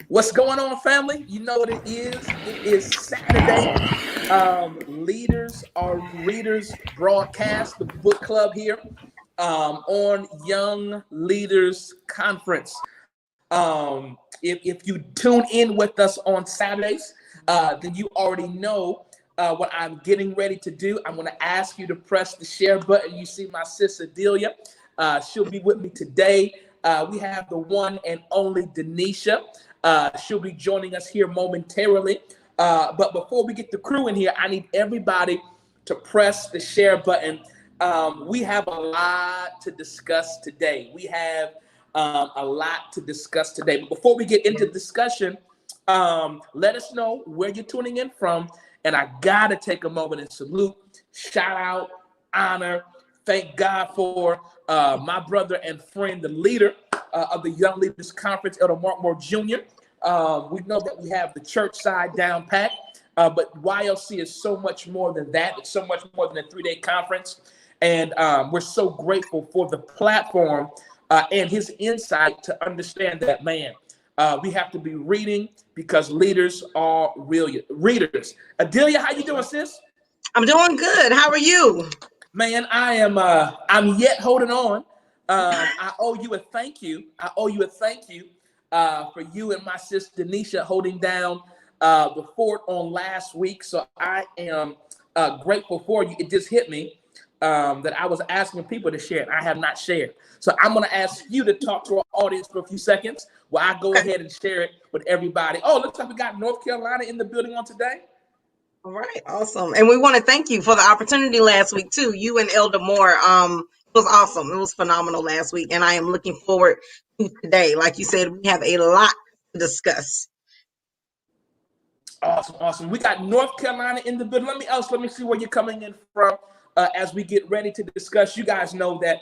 What's going on, family? You know what it is. It is Saturday. Leaders are Readers broadcast, the book club here on Young Leaders Conference. If you tune in with us on Saturdays, then you already know what I'm getting ready to do. I'm going to ask you to press the share button. You see my sister Delia. She'll be with me today. We have the one and only Denisha. She'll be joining us here momentarily. But before we get the crew in here, I need everybody to press the share button. We have a lot to discuss today. But before we get into discussion, let us know where you're tuning in from. And I got to take a moment and salute, shout out, honor, thank God for my brother and friend, the leader of the Young Leaders Conference, Elder Mark Moore Jr. We know that we have the church side down pat, but YLC is so much more than that. It's so much more than a 3-day conference. And we're so grateful for the platform and his insight to understand that, man, we have to be reading because leaders are readers. Adelia, how you doing, sis? I'm doing good. How are you? Man, I'm yet holding on. I owe you a thank you. For you and my sister Denisha holding down the fort on last week. So I am grateful for you. It just hit me that I was asking people to share, and I have not shared. So I'm going to ask you to talk to our audience for a few seconds while I go ahead and share it with everybody. Oh, looks like we got North Carolina in the building on today. All right, awesome. And we want to thank you for the opportunity last week too. You and Elder Moore. It was awesome. It was phenomenal last week, and I am looking forward to today. Like you said, we have a lot to discuss. Awesome. We got North Carolina in the building. Let me see where you're coming in from as we get ready to discuss. You guys know that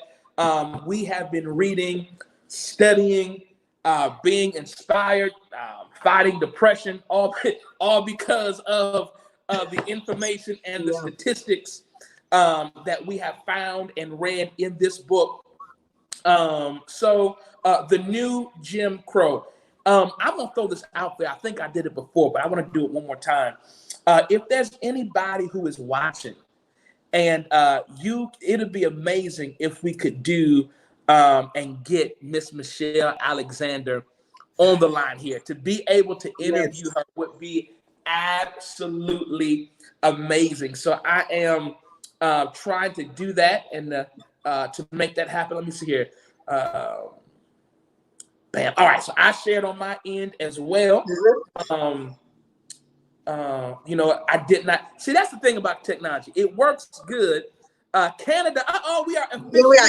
we have been reading, studying, being inspired, fighting depression, all because of the information and the statistics that we have found and read in this book. So the new Jim Crow. I'm going to throw this out there. I think I did it before, but I want to do it one more time. If there's anybody who is watching, and it'd be amazing if we could do and get Miss Michelle Alexander on the line here. To be able to interview her would be absolutely amazing. So I am trying to do that and to make that happen. Let me see here. Bam. All right. So I shared on my end as well. I did not see. That's the thing about technology. It works good. Canada. We are officially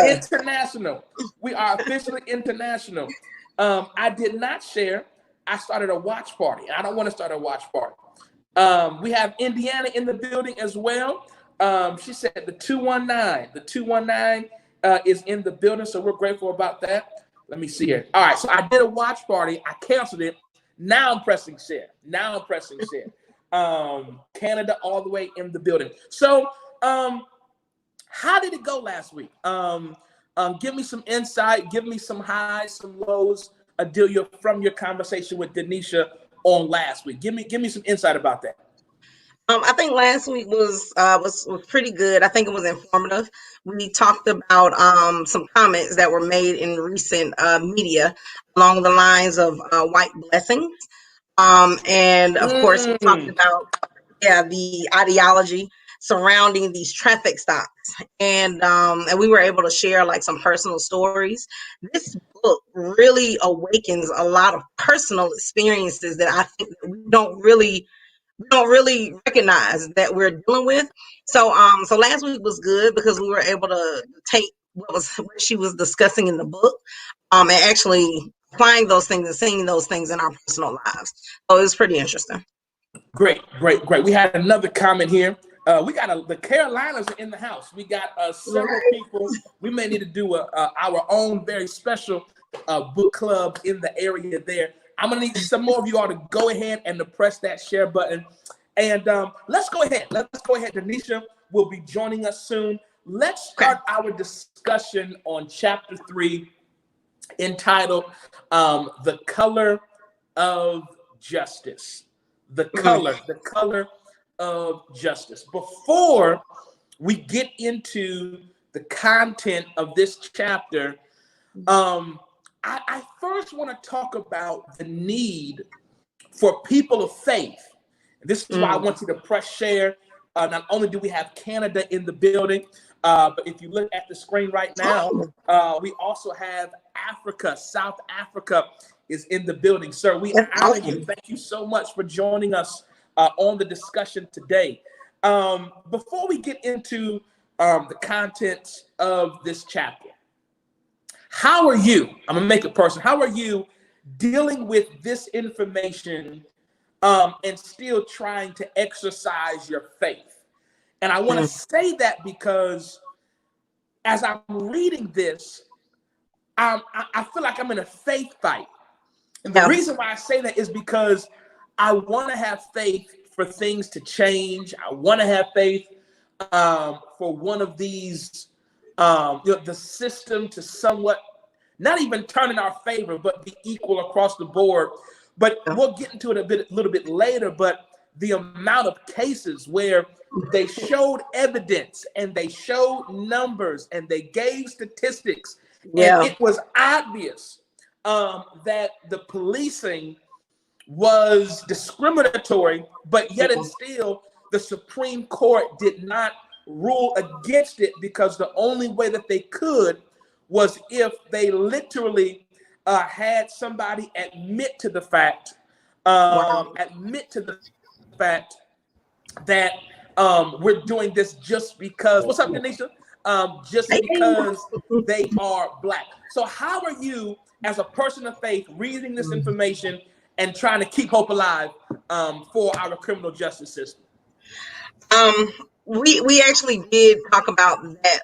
international. We are officially international. I did not share. I started a watch party. I don't want to start a watch party. We have Indiana in the building as well. She said the 219. The 219 is in the building, so we're grateful about that. Let me see here. All right, so I did a watch party. I canceled it. Now I'm pressing share. Canada all the way in the building. So how did it go last week? Give me some insight. Give me some highs, some lows, Adelia, from your conversation with Denisha on last week. Give me some insight about that. I think last week was pretty good. I think it was informative. We talked about some comments that were made in recent media along the lines of white blessings. And of course, we talked about the ideology surrounding these traffic stops, and we were able to share like some personal stories. This book really awakens a lot of personal experiences that I think that we don't really recognize that we're dealing with. So last week was good because we were able to take what she was discussing in the book, and actually applying those things and seeing those things in our personal lives. So it was pretty interesting. Great. We had another comment here. We got the Carolinas are in the house. We got several people. We may need to do our own very special book club in the area there. I'm gonna need some more of you all to go ahead and to press that share button. And let's go ahead. Denisha will be joining us soon. Let's start our discussion on chapter 3 entitled The Color of Justice. The color of justice. Before we get into the content of this chapter, I first want to talk about the need for people of faith. And this is why I want you to press share. Not only do we have Canada in the building, but if you look at the screen right now, we also have Africa. South Africa is in the building. Sir, we honor you. Thank you so much for joining us on the discussion today. Before we get into the contents of this chapter, how are you? I'm going to make it personal. How are you dealing with this information and still trying to exercise your faith? And I want to say that because as I'm reading this, I feel like I'm in a faith fight. And the reason why I say that is because I want to have faith for things to change. I want to have faith for one of these, the system to somewhat, not even turn in our favor, but be equal across the board. But we'll get into it a little bit later. But the amount of cases where they showed evidence and they showed numbers and they gave statistics, and it was obvious that the policing was discriminatory, but yet and still the Supreme Court did not rule against it, because the only way that they could was if they literally had somebody admit to the fact that we're doing this just because, what's up, Denisha? Just because they are Black. So how are you, as a person of faith, reading this information and trying to keep hope alive for our criminal justice system? We actually did talk about that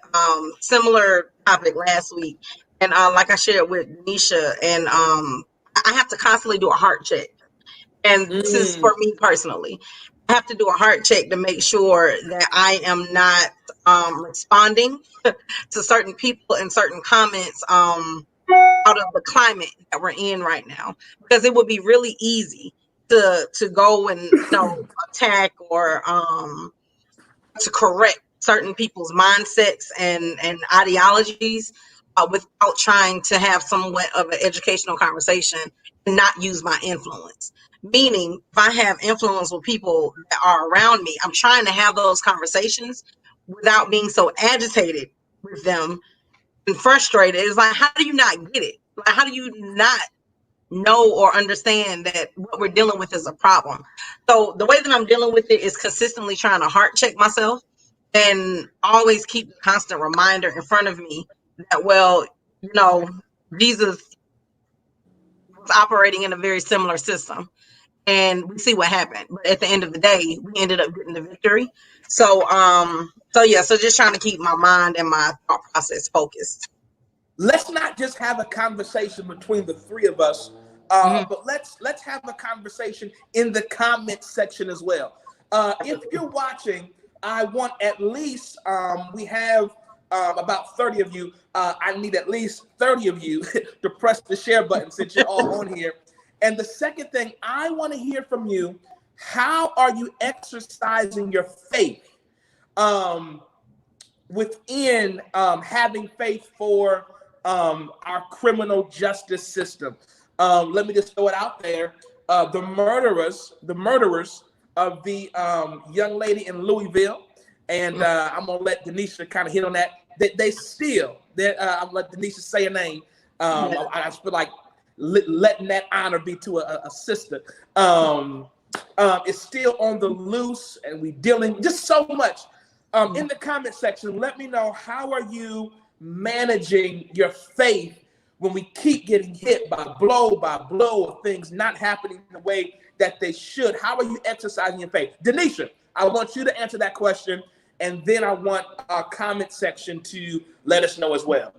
similar topic last week, and like I shared with Nisha, and I have to constantly do a heart check, and this is for me personally. I have to do a heart check to make sure that I am not responding to certain people and certain comments out of the climate that we're in right now, because it would be really easy to go and attack or to correct certain people's mindsets and ideologies without trying to have somewhat of an educational conversation and not use my influence. Meaning, if I have influence with people that are around me, I'm trying to have those conversations without being so agitated with them and frustrated. It's like, how do you not get it? Like, how do you not know or understand that what we're dealing with is a problem? So the way that I'm dealing with it is consistently trying to heart check myself and always keep a constant reminder in front of me that, well, Jesus was operating in a very similar system, and we see what happened. But at the end of the day, we ended up getting the victory. So just trying to keep my mind and my thought process focused. Let's not just have a conversation between the three of us, but let's have a conversation in the comment section as well. If you're watching, I want at least, we have about 30 of you. I need at least 30 of you to press the share button since you're all on here. And the second thing, I want to hear from you, how are you exercising your faith within having faith for our criminal justice system? Let me just throw it out there. The murderers of the young lady in Louisville, and I'm gonna let Denisha kind of hit on that. They still, I'll let Denisha say her name. I just feel like letting that honor be to a sister. It's still on the loose, and we dealing just so much. In the comment section, let me know, how are you managing your faith when we keep getting hit by blow of things not happening the way that they should? How are you exercising your faith? Denisha, I want you to answer that question, and then I want our comment section to let us know as well.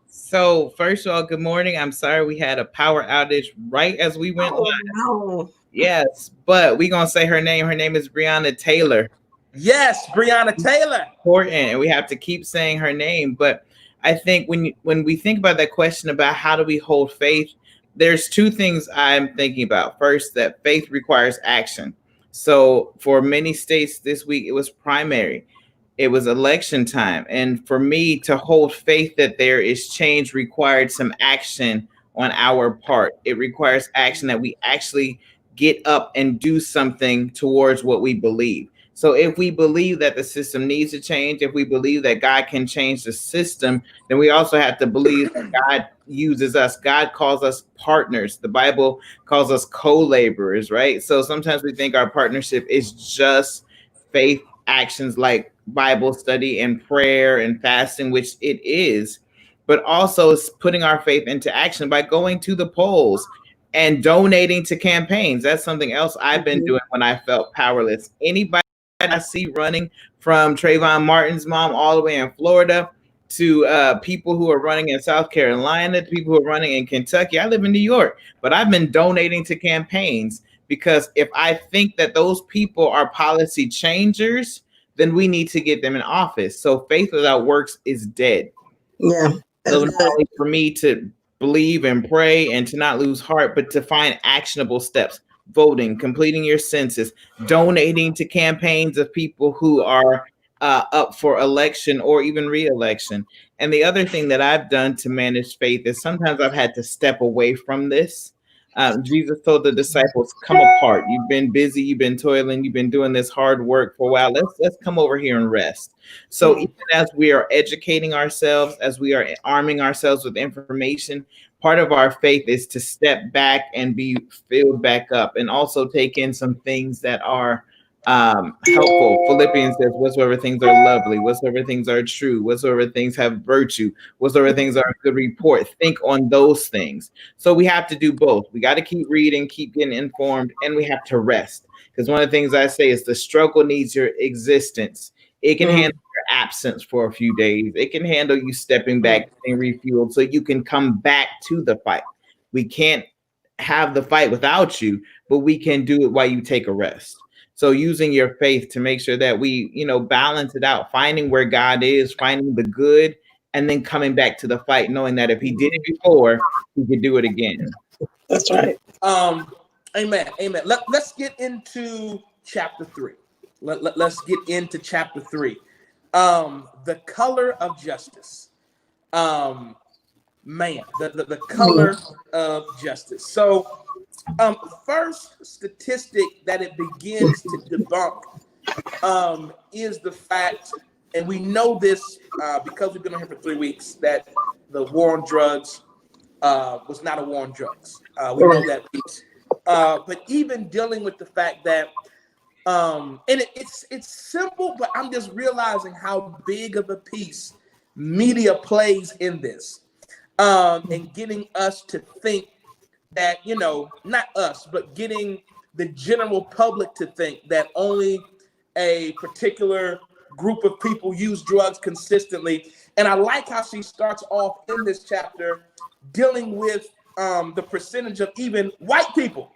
So first of all, good morning. I'm sorry we had a power outage right as we went live. No. Yes, but we're going to say her name. Her name is Breonna Taylor. Yes, Breonna Taylor. Important, and we have to keep saying her name. But I think when we think about that question about how do we hold faith, there's two things I'm thinking about. First, that faith requires action. So for many states this week, it was primary, it was election time. And for me to hold faith that there is change required some action on our part. It requires action that we actually get up and do something towards what we believe. So if we believe that the system needs to change, if we believe that God can change the system, then we also have to believe that God uses us. God calls us partners. The Bible calls us co-laborers, right? So sometimes we think our partnership is just faith actions like Bible study and prayer and fasting, which it is, but also it's putting our faith into action by going to the polls and donating to campaigns. That's something else I've been doing when I felt powerless. Anybody I see running, from Trayvon Martin's mom all the way in Florida to people who are running in South Carolina, to people who are running in Kentucky. I live in New York, but I've been donating to campaigns because if I think that those people are policy changers, then we need to get them in office. So faith without works is dead. Yeah. So not only for me to believe and pray and to not lose heart, but to find actionable steps: voting, completing your census, donating to campaigns of people who are up for election or even re-election. And the other thing that I've done to manage faith is sometimes I've had to step away from this. Jesus told the disciples, "Come apart. You've been busy. You've been toiling. You've been doing this hard work for a while. Let's come over here and rest." So even as we are educating ourselves, as we are arming ourselves with information, part of our faith is to step back and be filled back up, and also take in some things that are helpful. Philippians says, "Whatsoever things are lovely, whatsoever things are true, whatsoever things have virtue, whatsoever things are of good report, think on those things." So we have to do both. We got to keep reading, keep getting informed, and we have to rest. Because one of the things I say is the struggle needs your existence. It can handle your absence for a few days. It can handle you stepping back and refueled so you can come back to the fight. We can't have the fight without you, but we can do it while you take a rest. So using your faith to make sure that we, balance it out, finding where God is, finding the good, and then coming back to the fight, knowing that if he did it before, he could do it again. That's right. Amen. Let's get into chapter 3. Let's get into chapter 3. The color of justice. The color of justice. So, first statistic that it begins to debunk is the fact, and we know this because we've been on here for 3 weeks, that the war on drugs was not a war on drugs. We know that piece. But even dealing with the fact that, and it's simple, but I'm just realizing how big of a piece media plays in this, and getting us to think that, not us, but getting the general public to think that only a particular group of people use drugs consistently. And I like how she starts off in this chapter dealing with the percentage of even white people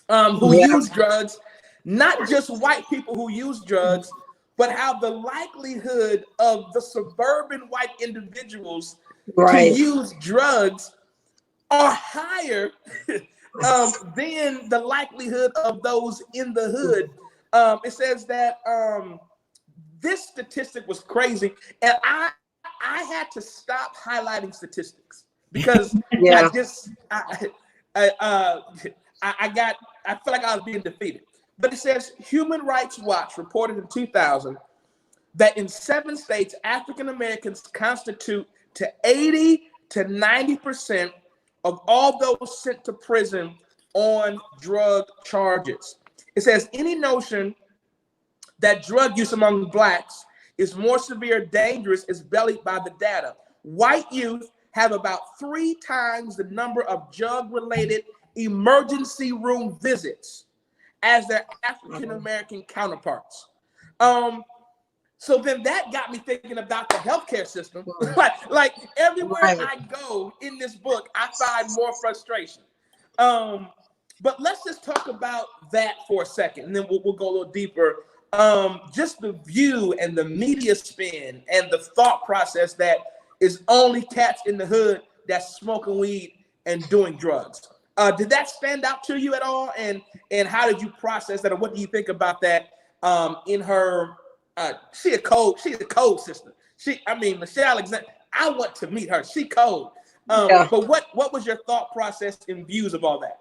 who use drugs, not just white people who use drugs, but how the likelihood of the suburban white individuals to use drugs are higher than the likelihood of those in the hood. It says that this statistic was crazy, and I had to stop highlighting statistics because I feel like I was being defeated. But it says Human Rights Watch reported in 2000 that in 7 states, African Americans constitute to 80 to 90% of all those sent to prison on drug charges. It says any notion that drug use among blacks is more severe, dangerous is bellied by the data. White youth have about 3 times the number of drug-related emergency room visits as their African American counterparts. So then that got me thinking about the healthcare system. like everywhere I go in this book, I find more frustration. But let's just talk about that for a second, and then we'll go a little deeper. Just the view and the media spin and the thought process that is only cats in the hood that's smoking weed and doing drugs. Did that stand out to you at all? And how did you process that, or what do you think about that? In her, she's a cold sister. Michelle Alexander. I want to meet her. She cold. But what was your thought process and views of all that?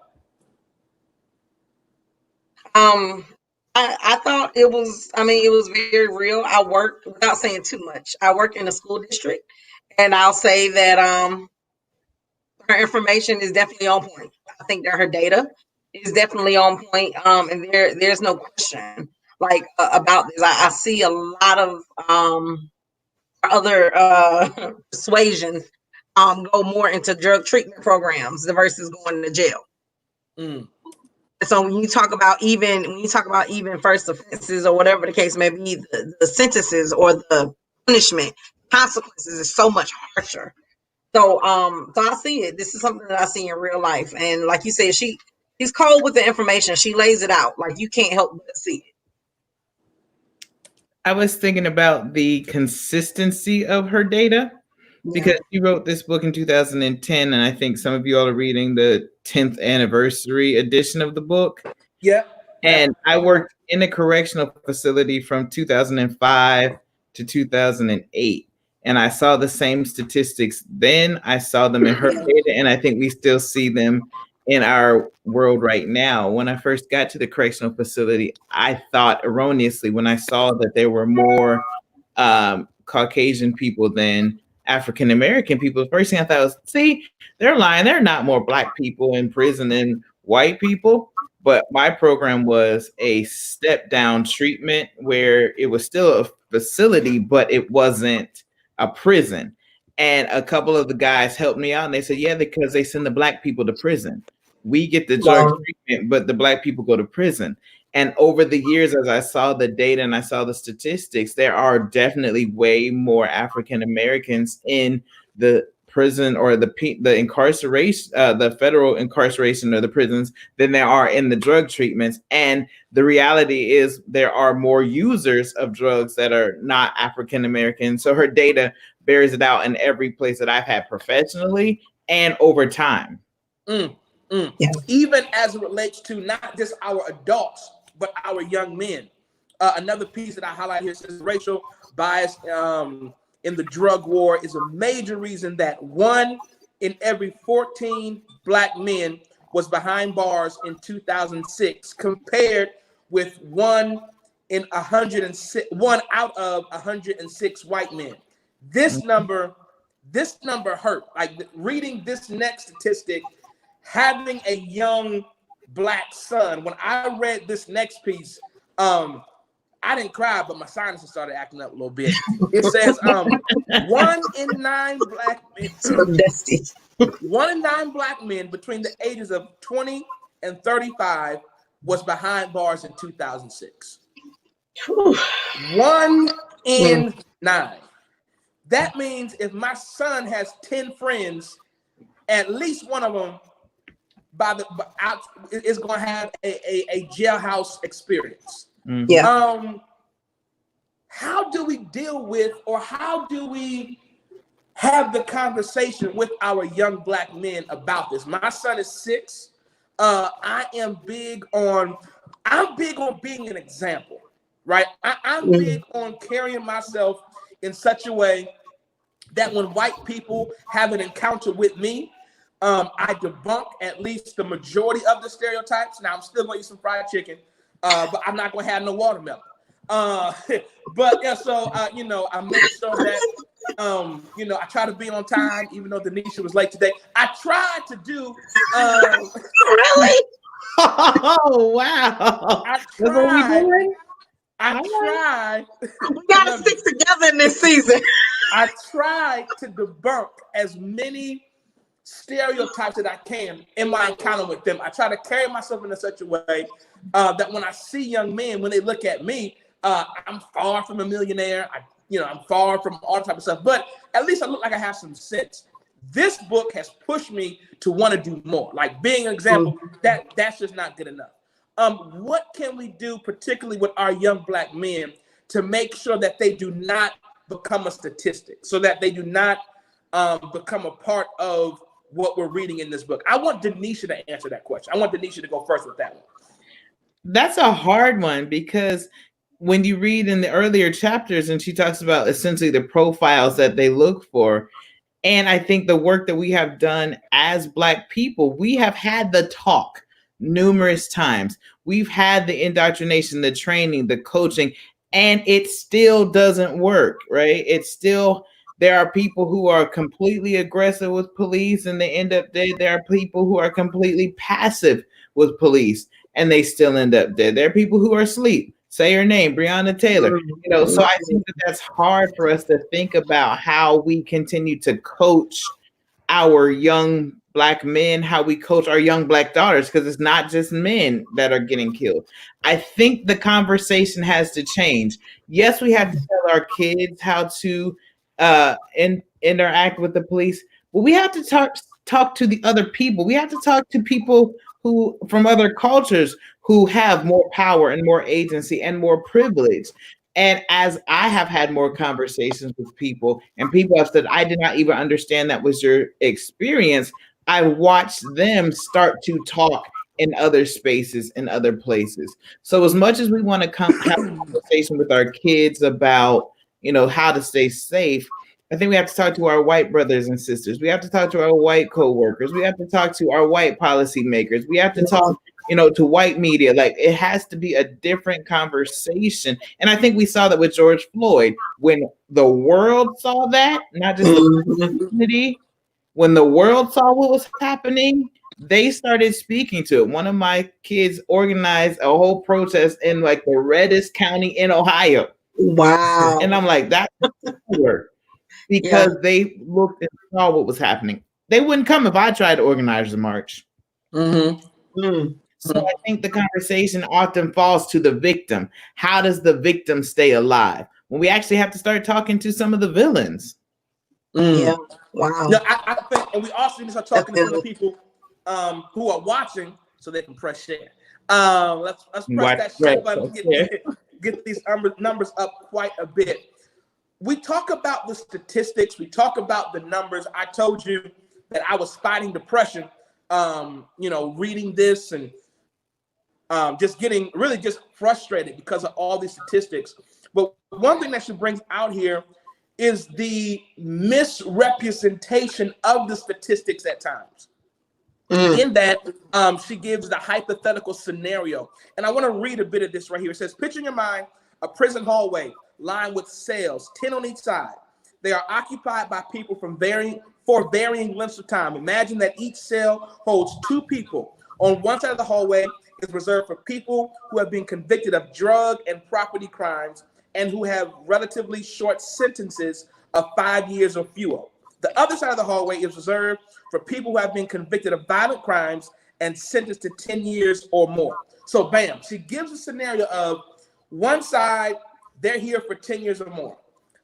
I thought it was very real. I work, without saying too much, I work in a school district, and I'll say that her information is definitely on point. I think that her data is definitely on point. And there's no question about this. I see a lot of other persuasions go more into drug treatment programs versus going to jail. So when you talk about even first offenses or whatever the case may be, the sentences or the punishment consequences is so much harsher. So I see it. This is something that I see in real life. And like you said, she's cold with the information. She lays it out. Like, you can't help but see it. I was thinking about the consistency of her data, because she wrote this book in 2010, and I think some of you all are reading the 10th anniversary edition of the book. Yeah. And I worked in a correctional facility from 2005 to 2008. And I saw the same statistics then. I saw them in her data, and I think we still see them in our world right now. When I first got to the correctional facility, I thought erroneously, when I saw that there were more Caucasian people than African American people, the first thing I thought was, see, they're lying. There are not more Black people in prison than white people. But my program was a step down treatment where it was still a facility, but it wasn't a prison. And a couple of the guys helped me out, and they said, yeah, because they send the Black people to prison. We get the drug treatment, but the Black people go to prison. And over the years, as I saw the data and I saw the statistics, there are definitely way more African Americans in the prison or the incarceration, the federal incarceration or the prisons, than there are in the drug treatments. And the reality is there are more users of drugs that are not African American. So her data bears it out in every place that I've had professionally and over time. Yeah. Even as it relates to not just our adults, but our young men. Another piece that I highlight here says racial bias in the drug war is a major reason that 1 in every 14 Black men was behind bars in 2006, compared with 1 out of 106 white men. This number hurt. Like, reading this next statistic, having a young Black son, when I read this next piece, I didn't cry, but my sinuses started acting up a little bit. It says 1 in 9 Black men, 1 in 9 Black men between the ages of 20 and 35 was behind bars in 2006. 1 in 9. That means if my son has 10 friends, at least one of them is going to have a jailhouse experience. Yeah. How do we deal with, or how do we have the conversation with our young Black men about this? My son is 6. I'm big on being an example, right? I'm big on carrying myself in such a way that when white people have an encounter with me, I debunk at least the majority of the stereotypes. Now, I'm still going to eat some fried chicken, but I'm not going to have no watermelon. But yeah, so I make sure that I try to be on time, even though Denisha was late today. I tried to do. Really? Oh wow! I tried. We gotta stick together in this season. I tried to debunk as many stereotypes that I can in my encounter with them. I try to carry myself in such a way that when I see young men, when they look at me, I'm far from a millionaire. I'm far from all type of stuff, but at least I look like I have some sense. This book has pushed me to want to do more. Like, being an example, that's just not good enough. What can we do, particularly with our young Black men, to make sure that they do not become a statistic, so that they do not become a part of what we're reading in this book? I want Denisha to answer that question. I want Denisha to go first with that one. That's a hard one, because when you read in the earlier chapters and she talks about essentially the profiles that they look for, and I think the work that we have done as Black people, we have had the talk numerous times. We've had the indoctrination, the training, the coaching, and it still doesn't work, right? It's still, there are people who are completely aggressive with police and they end up dead. There are people who are completely passive with police and they still end up dead. There are people who are asleep. Say her name, Breonna Taylor. You know, so I think that that's hard for us to think about how we continue to coach our young Black men, how we coach our young Black daughters, because it's not just men that are getting killed. I think the conversation has to change. Yes, we have to tell our kids how to interact with the police, but we have to talk to the other people. We have to talk to people who from other cultures who have more power and more agency and more privilege. And as I have had more conversations with people and people have said, I did not even understand that was your experience, I watched them start to talk in other spaces, in other places. So as much as we want to have a conversation with our kids about, you know, how to stay safe, I think we have to talk to our white brothers and sisters. We have to talk to our white coworkers. We have to talk to our white policymakers. We have to talk, you know, to white media. Like, it has to be a different conversation. And I think we saw that with George Floyd. When the world saw that, not just the community, when the world saw what was happening, they started speaking to it. One of my kids organized a whole protest in like the reddest county in Ohio. Wow. And I'm like, that's work. Because they looked and saw what was happening. They wouldn't come if I tried to organize a march. Mm-hmm. So I think the conversation often falls to the victim. How does the victim stay alive? When we actually have to start talking to some of the villains. Yeah. Wow. No, I think, and we also need to start talking to some of the people who are watching so they can press share. Let's press that share button, get these numbers up quite a bit. We talk about the statistics. We talk about the numbers. I told you that I was fighting depression, reading this and just getting really just frustrated because of all these statistics. But one thing that she brings out here is the misrepresentation of the statistics at times. In that, she gives the hypothetical scenario. And I want to read a bit of this right here. It says, picture in your mind a prison hallway lined with cells, 10 on each side. They are occupied by people for varying lengths of time. Imagine that each cell holds 2 people. On one side of the hallway is reserved for people who have been convicted of drug and property crimes and who have relatively short sentences of 5 years or fewer. The other side of the hallway is reserved for people who have been convicted of violent crimes and sentenced to 10 years or more. So bam, she gives a scenario of one side, they're here for 10 years or more.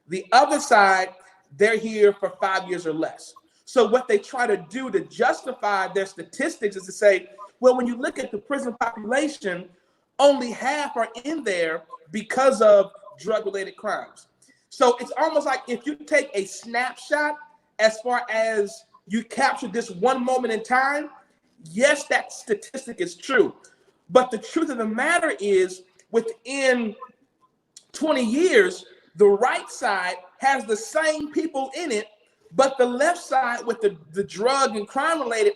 The other side, they're here for 5 years or less. So what they try to do to justify their statistics is to say, well, when you look at the prison population, only half are in there because of drug-related crimes. So it's almost like if you take a snapshot as far as you capture this one moment in time, yes, that statistic is true. But the truth of the matter is, within 20 years, the right side has the same people in it, but the left side with the drug and crime related,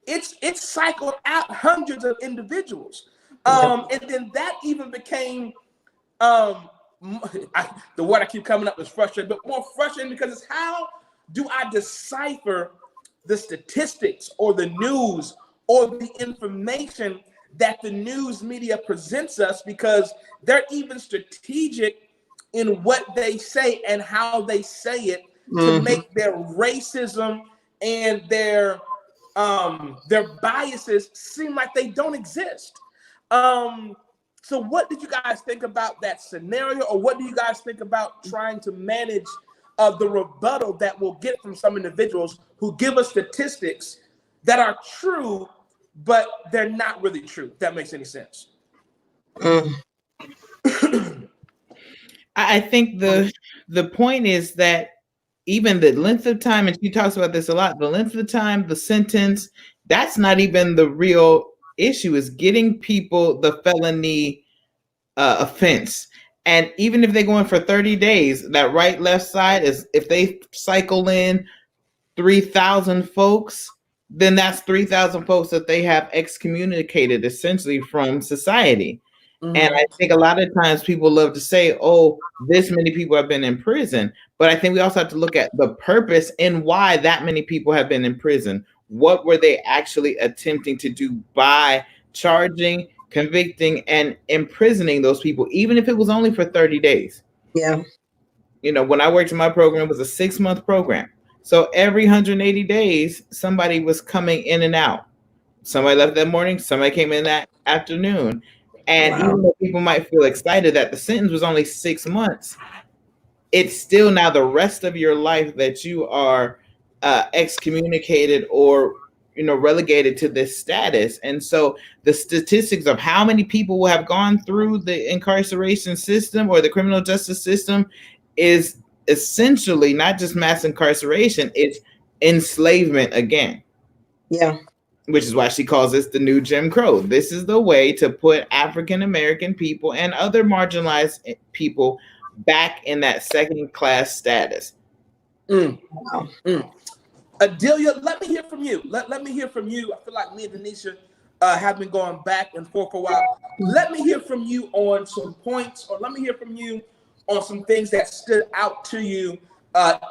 it's cycled out hundreds of individuals. And then that even became, the word I keep coming up is frustrating, but more frustrating because it's how do I decipher the statistics or the news or the information that the news media presents us, because they're even strategic in what they say and how they say it to make their racism and their biases seem like they don't exist. So what did you guys think about that scenario, or what do you guys think about trying to manage the rebuttal that we'll get from some individuals who give us statistics that are true, but they're not really true, if that makes any sense? I think the point is that even the length of time, and she talks about this a lot, the length of time, the sentence, that's not even the real issue, is getting people the felony offense. And even if they go in for 30 days, that right left side is, if they cycle in 3,000 folks, then that's 3,000 folks that they have excommunicated essentially from society. And I think a lot of times people love to say, oh, this many people have been in prison. But I think we also have to look at the purpose and why that many people have been in prison. What were they actually attempting to do by charging, convicting, and imprisoning those people, even if it was only for 30 days? Yeah. You know, when I worked in my program, it was a 6-month program. So every 180 days, somebody was coming in and out. Somebody left that morning, somebody came in that afternoon. And Wow. even though people might feel excited that the sentence was only 6 months, it's still now the rest of your life that you are excommunicated or, you know, relegated to this status. And so the statistics of how many people will have gone through the incarceration system or the criminal justice system is essentially not just mass incarceration, it's enslavement again. Yeah. Which is why she calls this the new Jim Crow. This is the way to put African American people and other marginalized people back in that second class status. Delia, let me hear from you. Let me hear from you. I feel like me and Denisha have been going back and forth for a while. Let me hear from you on some points, or let me hear from you on some things that stood out to you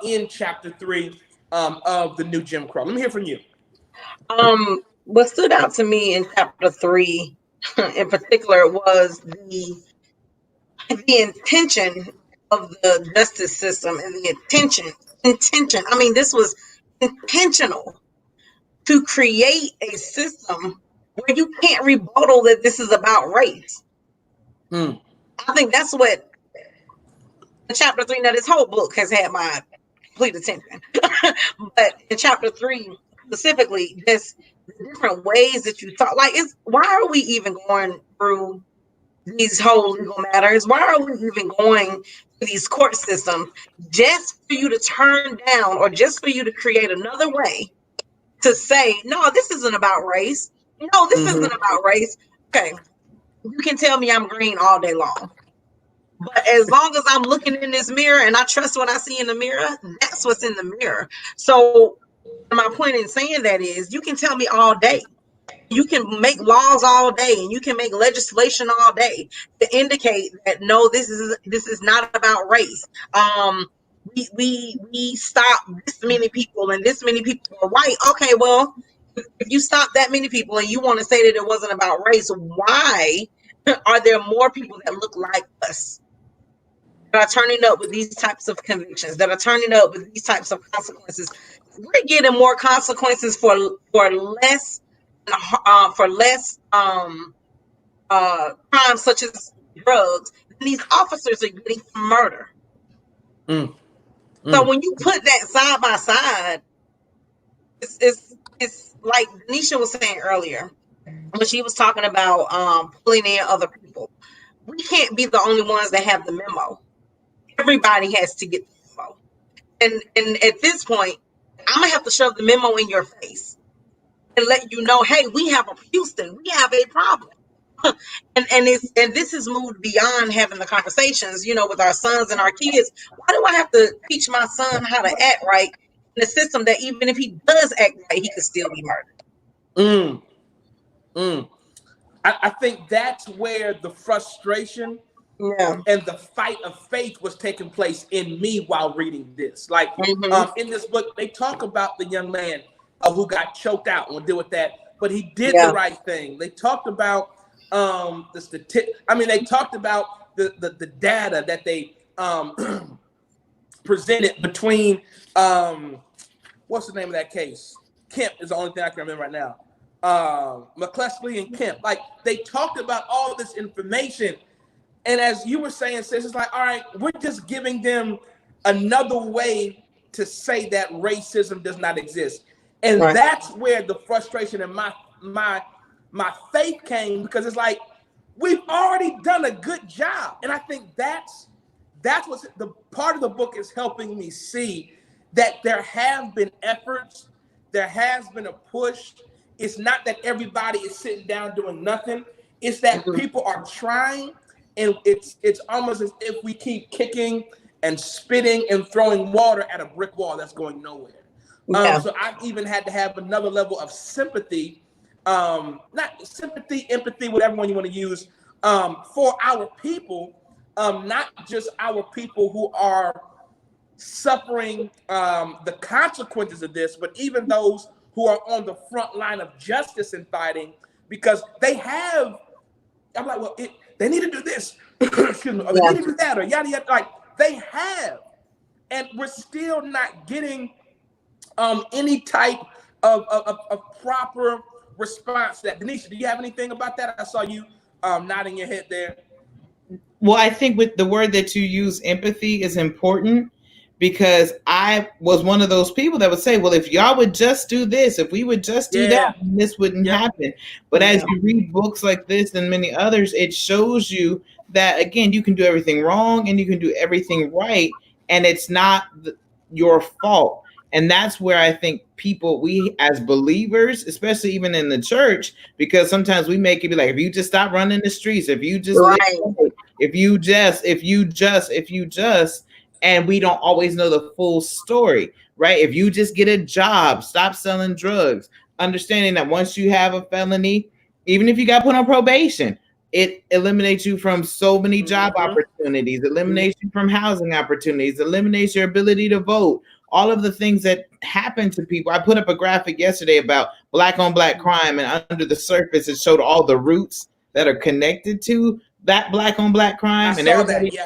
in chapter 3 of the new Jim Crow. Let me hear from you. What stood out to me in chapter 3 in particular was the intention of the justice system and the intention. I mean, this was intentional to create a system where you can't rebuttal that this is about race. I think that's what chapter 3, now this whole book has had my complete attention. But in chapter 3 specifically, just the different ways that you talk, like, why are we even going through these whole legal matters? Why are we even going to these court systems just for you to turn down, or just for you to create another way to say, no, this isn't about race. No, this isn't about race. Okay, you can tell me I'm green all day long, but as long as I'm looking in this mirror and I trust what I see in the mirror, that's what's in the mirror. So my point in saying that is, you can tell me all day, you can make laws all day, and you can make legislation all day to indicate that no, this is not about race. We stop this many people, and this many people are white. Okay, well, if you stop that many people and you want to say that it wasn't about race, why are there more people that look like us that are turning up with these types of convictions, that are turning up with these types of consequences? We're getting more consequences for less crimes such as drugs than these officers are getting for murder. So when you put that side by side, it's like Nisha was saying earlier when she was talking about pulling in other people. We can't be the only ones that have the memo. Everybody has to get the memo. And at this point, I'm gonna have to shove the memo in your face and let you know, hey, we have a Houston, we have a problem. and this has moved beyond having the conversations, with our sons and our kids. Why do I have to teach my son how to act right in a system that even if he does act right, he could still be murdered? I think that's where the frustration and the fight of faith was taking place in me while reading this. Like, in this book, they talk about the young man who got choked out. We'll deal with that, but he did the right thing. They talked about the statistics. I mean, they talked about the data that they presented between what's the name of that case? Kemp is the only thing I can remember right now. McCleskey and Kemp. Like, they talked about all this information. And as you were saying, sis, it's like, all right, we're just giving them another way to say that racism does not exist. And that's where the frustration and my faith came, because it's like, we've already done a good job. And I think that's what the part of the book is helping me see, that there have been efforts, there has been a push. It's not that everybody is sitting down doing nothing. It's that people are trying, and it's almost as if we keep kicking and spitting and throwing water at a brick wall that's going nowhere. Yeah. So I've even had to have another level of sympathy, not sympathy, empathy, whatever one you want to use, for our people, not just our people who are suffering the consequences of this, but even those who are on the front line of justice and fighting, because they have, I'm like, well, they need to do this, excuse me, or they need to do that, or yada, yada, like they have, and we're still not getting any type of proper response to that. Denisha, do you have anything about that? I saw you nodding your head there. Well, I think with the word that you use, empathy, is important, because I was one of those people that would say, well, if y'all would just do this, if we would just do that, this wouldn't happen. But as you read books like this and many others, it shows you that, again, you can do everything wrong and you can do everything right, and it's not your fault. And that's where I think people, we as believers, especially even in the church, because sometimes we make it be like, if you just stop running the streets, if you just, if you just, and we don't always know the full story, right? If you just get a job, stop selling drugs, understanding that once you have a felony, even if you got put on probation, it eliminates you from so many job opportunities, eliminates you from housing opportunities, eliminates your ability to vote, all of the things that happen to people. I put up a graphic yesterday about black on black crime, and under the surface, it showed all the roots that are connected to that black on black crime. I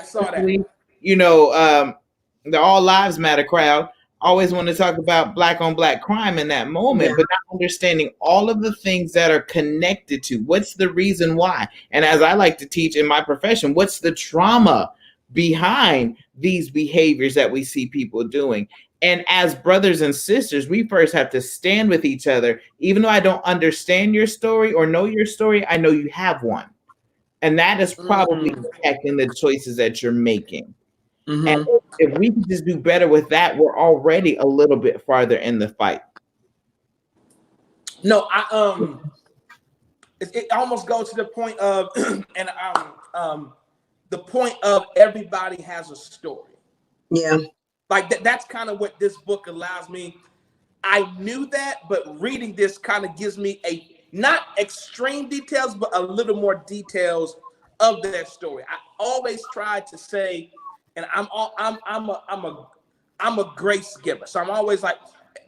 saw that. You know, the All Lives Matter crowd always want to talk about black on black crime in that moment, but not understanding all of the things that are connected to what's the reason why. And as I like to teach in my profession, what's the trauma behind these behaviors that we see people doing? And as brothers and sisters, we first have to stand with each other. Even though I don't understand your story or know your story, I know you have one. And that is probably affecting the choices that you're making. And if we can just do better with that, we're already a little bit farther in the fight. No, it almost goes to the point of, and the point of everybody has a story. Yeah. Like that's kind of what this book allows me. I knew that, but reading this kind of gives me not extreme details, but a little more details of their story. I always try to say, and I'm a grace giver, so I'm always like,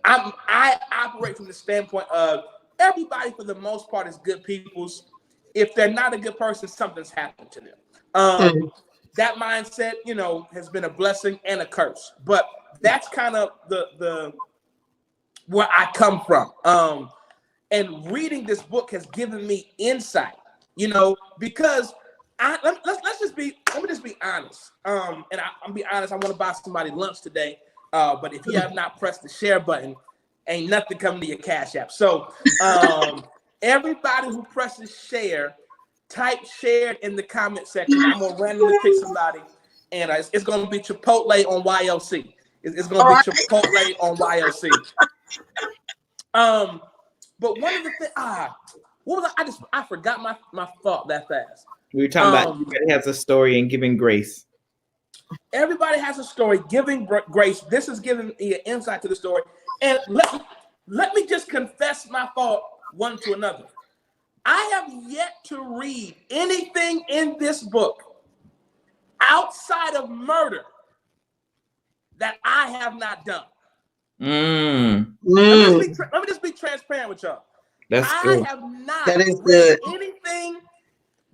I operate from the standpoint of everybody for the most part is good peoples. If they're not a good person, something's happened to them. That mindset, you know, has been a blessing and a curse. But that's kind of the where I come from. And reading this book has given me insight, you know, because let me just be honest. And I'll be honest, I want to buy somebody lunch today. But if you have not pressed the share button, ain't nothing coming to your Cash App. So everybody who presses share, type shared in the comment section. I'm gonna randomly pick somebody, and it's gonna be Chipotle on YLC. It's gonna be Chipotle on YLC. But one of the things, what was I forgot my thought that fast. We were talking about everybody has a story and giving grace. Everybody has a story, giving grace. This is giving me an insight to the story. And let me just confess my fault one to another. I have yet to read anything in this book outside of murder that I have not done. Let me just be transparent with y'all. I have not read anything.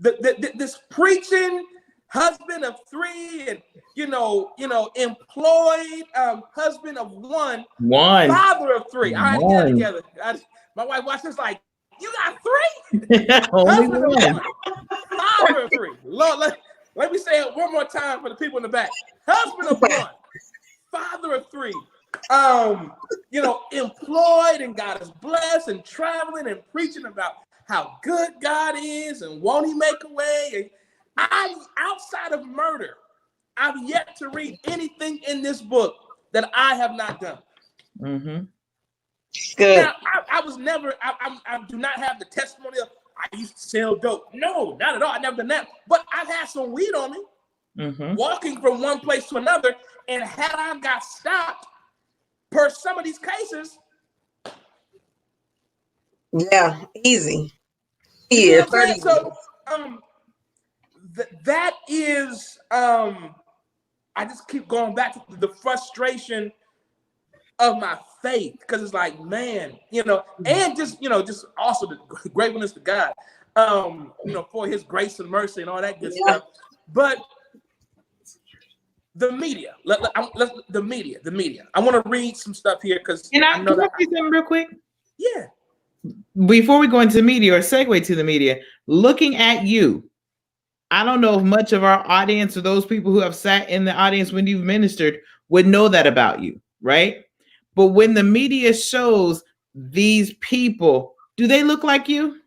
This preaching husband of three, and you know, employed husband of one, father of three. All right, get it together. My wife watched this like, you got three? Husband of one, father of three. Lord, let me say it one more time for the people in the back. Husband of one, father of three. You know, employed, and God is blessed, and traveling and preaching about how good God is and won't he make a way. And outside of murder, I've yet to read anything in this book that I have not done. Mm-hmm. Good. Now, I was never, I do not have the testimony of I used to sell dope. No, not at all. I never done that. But I've had some weed on me, walking from one place to another. And had I got stopped per some of these cases, Yeah, easy. you Yeah, know what I'm 30 saying? So that is, I just keep going back to the frustration of my faith, because it's like, man, and just also the gratefulness to God, for his grace and mercy and all that good stuff. But the media, the media. I want to read some stuff here because I know that. Can I say something real quick? Yeah. Before we go into media or segue to the media, looking at you, I don't know if much of our audience or those people who have sat in the audience when you've ministered would know that about you, right? But when the media shows these people, do they look like you?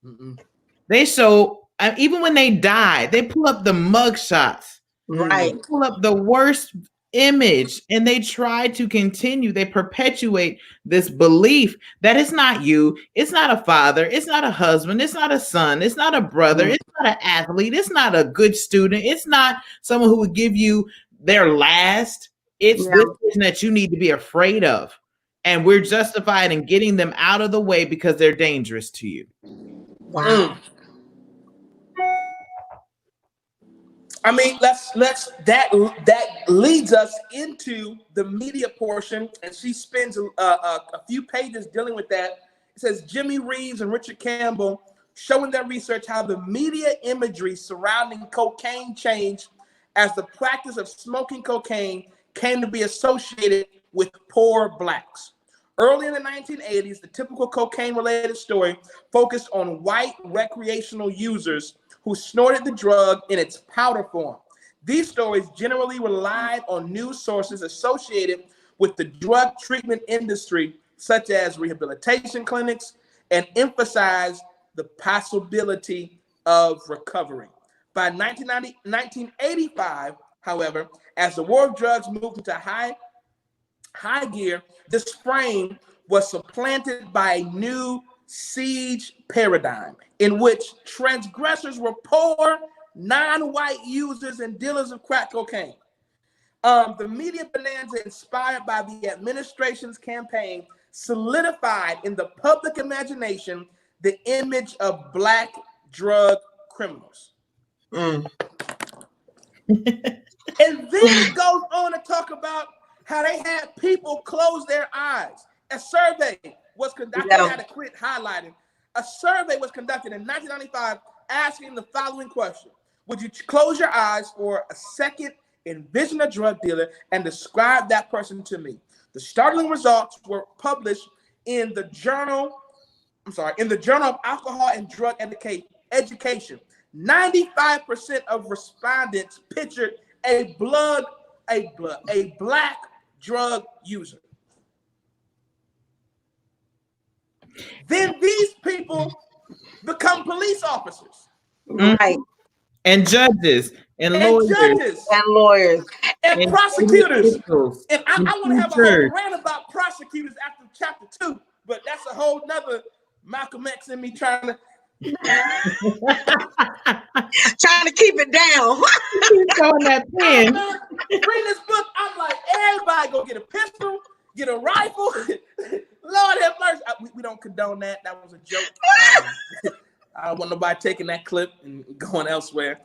Mm-mm. They show, even when they die, they pull up the mug shots. Right. They pull up the worst image and they try to continue. They perpetuate this belief that it's not you. It's not a father. It's not a husband. It's not a son. It's not a brother. It's not an athlete. It's not a good student. It's not someone who would give you their last. It's this person that you need to be afraid of. And we're justified in getting them out of the way because they're dangerous to you. Wow. I mean, that leads us into the media portion, and she spends a few pages dealing with that. It says Jimmy Reeves and Richard Campbell showing their research how the media imagery surrounding cocaine changed as the practice of smoking cocaine came to be associated with poor blacks. Early in the 1980s, the typical cocaine-related story focused on white recreational users who snorted the drug in its powder form. These stories generally relied on news sources associated with the drug treatment industry, such as rehabilitation clinics, and emphasized the possibility of recovery. By 1985, however, as the war of drugs moved into high gear, this frame was supplanted by a new siege paradigm in which transgressors were poor, non-white users and dealers of crack cocaine. The media bonanza inspired by the administration's campaign solidified in the public imagination the image of black drug criminals. And then it goes on to talk about how they had people close their eyes. A survey was conducted. I had to quit highlighting. A survey was conducted in 1995 asking the following question: would you close your eyes for a second, envision a drug dealer, and describe that person to me? The startling results were published in the Journal of Alcohol and Drug Education. 95% of respondents pictured a black drug user. Then these people become police officers. Right. And judges and lawyers and prosecutors. And I want to have a whole rant about prosecutors after chapter 2, but that's a whole nother Malcolm X in me trying to keep it down. Throwing that pen. Reading this book, I'm like, everybody go get a pistol, get a rifle. Lord have mercy. We don't condone that. That was a joke. I don't want nobody taking that clip and going elsewhere.